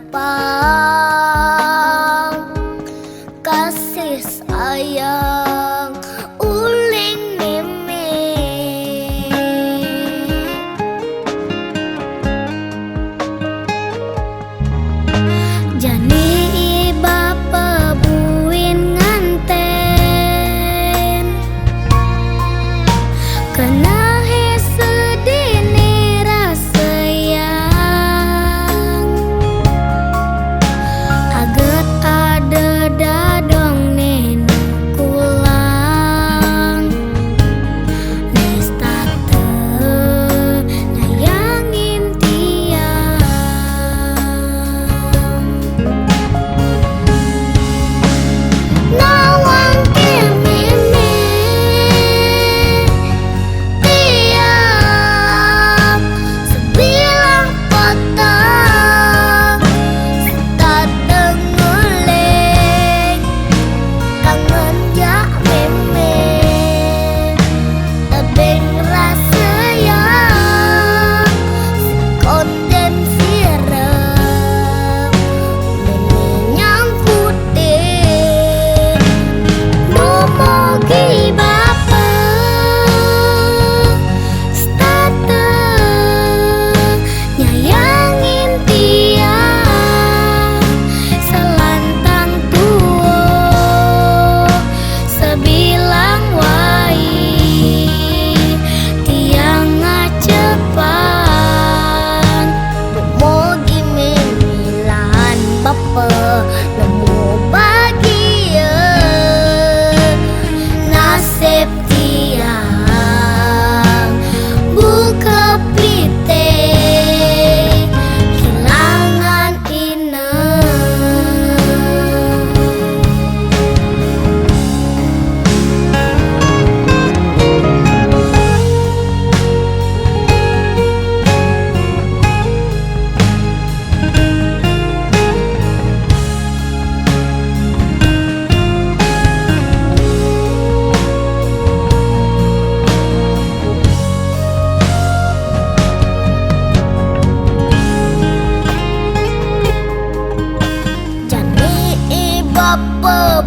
Jepang, kasih sayang uling mimi. Jani bapa buin nganten kena sedini rasayang aget ada dadong nenu kulang nistate nyayangin tiang nawang kimimi tiang sebilang patah tak denguling kangen jak mimi tebing rasayang konden sirem mimi nyangkutin dumogi bapa state nyayangin tiang selantang tuo sebilang wai tiang ngacepan dumogi mimilan bapa nemu bahagia nasib tiang buka pite kehilangan inang. Jani bapa